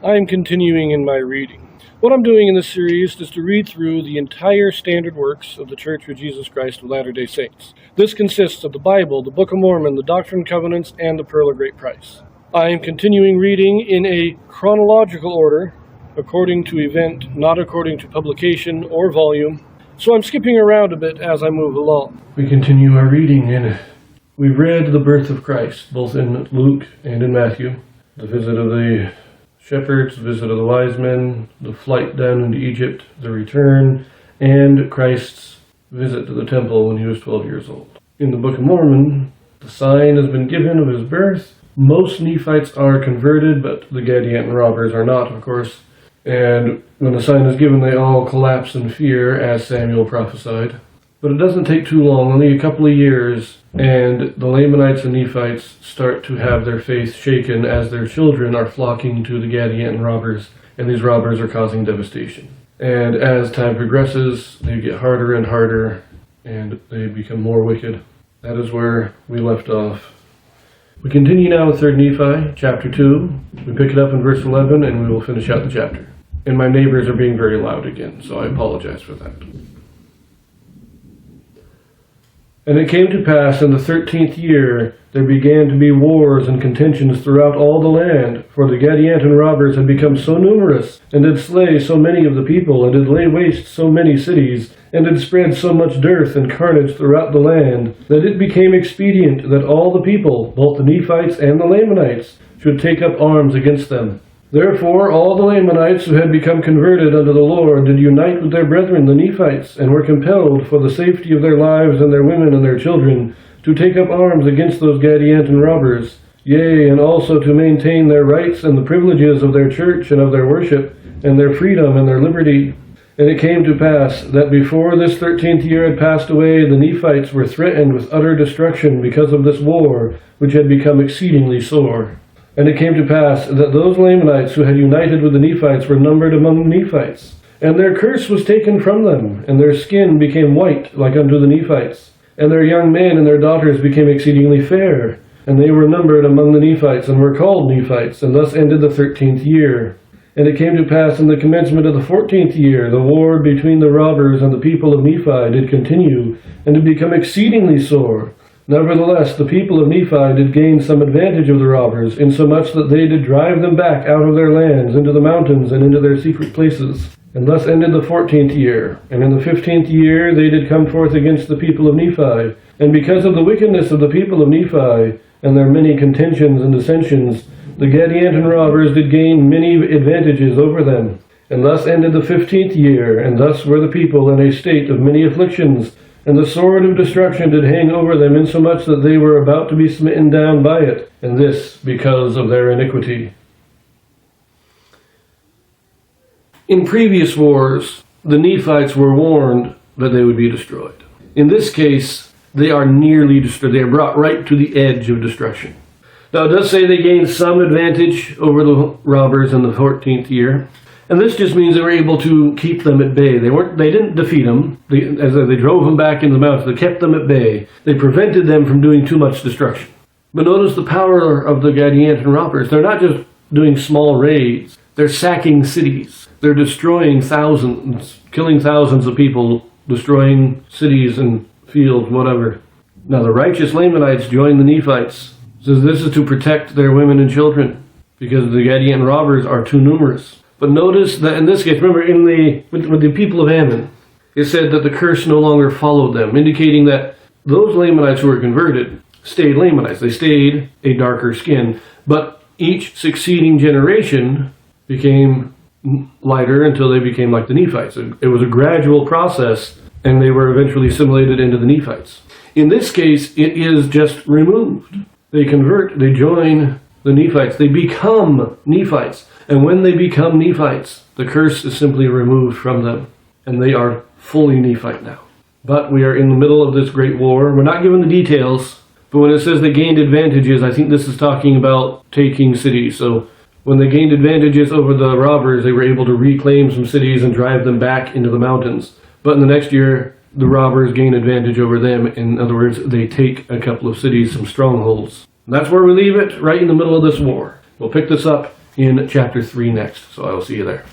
I am continuing in my reading. What I'm doing in this series is to read through the entire standard works of the Church of Jesus Christ of Latter-day Saints. This consists of the Bible, the Book of Mormon, the Doctrine and Covenants, and the Pearl of Great Price. I am continuing reading in a chronological order, according to event, not according to publication or volume, so I'm skipping around a bit as I move along. We continue our reading, and we've read the birth of Christ, both in Luke and in Matthew, the visit of the shepherds, the visit of the wise men, the flight down into Egypt, the return, and Christ's visit to the temple when he was 12 years old. In the Book of Mormon, the sign has been given of his birth. Most Nephites are converted, but the Gadianton robbers are not, of course. And when the sign is given, they all collapse in fear, as Samuel prophesied. But it doesn't take too long, only a couple of years, and the Lamanites and Nephites start to have their faith shaken as their children are flocking to the Gadianton robbers, and these robbers are causing devastation. And as time progresses, they get harder and harder, and they become more wicked. That is where we left off. We continue now with 3 Nephi, chapter 2. We pick it up in verse 11, and we will finish out the chapter. And my neighbors are being very loud again, so I apologize for that. And it came to pass in the 13th year, there began to be wars and contentions throughout all the land, for the Gadianton robbers had become so numerous, and did slay so many of the people, and did lay waste so many cities, and did spread so much dearth and carnage throughout the land, that it became expedient that all the people, both the Nephites and the Lamanites, should take up arms against them. Therefore all the Lamanites who had become converted unto the Lord did unite with their brethren the Nephites, and were compelled, for the safety of their lives and their women and their children, to take up arms against those Gadianton robbers, yea, and also to maintain their rights and the privileges of their church and of their worship, and their freedom and their liberty. And it came to pass that before this 13th year had passed away, the Nephites were threatened with utter destruction because of this war, which had become exceedingly sore. And it came to pass that those Lamanites who had united with the Nephites were numbered among the Nephites. And their curse was taken from them, and their skin became white like unto the Nephites. And their young men and their daughters became exceedingly fair. And they were numbered among the Nephites, and were called Nephites, and thus ended the 13th year. And it came to pass in the commencement of the 14th year, the war between the robbers and the people of Nephi did continue, and did become exceedingly sore. Nevertheless, the people of Nephi did gain some advantage of the robbers, insomuch that they did drive them back out of their lands into the mountains and into their secret places. And thus ended the 14th year. And in the 15th year they did come forth against the people of Nephi. And because of the wickedness of the people of Nephi, and their many contentions and dissensions, the Gadianton robbers did gain many advantages over them. And thus ended the 15th year, and thus were the people in a state of many afflictions. And the sword of destruction did hang over them, insomuch that they were about to be smitten down by it, and this because of their iniquity. In previous wars, the Nephites were warned that they would be destroyed. In this case, they are nearly destroyed. They are brought right to the edge of destruction. Now, it does say they gained some advantage over the robbers in the 14th year. And this just means they were able to keep them at bay. They didn't defeat them. As they drove them back into the mountains, they kept them at bay. They prevented them from doing too much destruction. But notice the power of the Gadianton robbers. They're not just doing small raids. They're sacking cities. They're destroying thousands, killing thousands of people, destroying cities and fields, whatever. Now the righteous Lamanites join the Nephites. It says this is to protect their women and children, because the Gadianton robbers are too numerous. But notice that in this case, remember, with the people of Ammon, it said that the curse no longer followed them, indicating that those Lamanites who were converted stayed Lamanites. They stayed a darker skin. But each succeeding generation became lighter until they became like the Nephites. It was a gradual process, and they were eventually assimilated into the Nephites. In this case, it is just removed. They convert, they join the Nephites. They become Nephites. And when they become Nephites, the curse is simply removed from them. And they are fully Nephite now. But we are in the middle of this great war. We're not given the details. But when it says they gained advantages, I think this is talking about taking cities. So when they gained advantages over the robbers, they were able to reclaim some cities and drive them back into the mountains. But in the next year, the robbers gain advantage over them. In other words, they take a couple of cities, some strongholds. And that's where we leave it, right in the middle of this war. We'll pick this up in chapter 3 next. So I will see you there.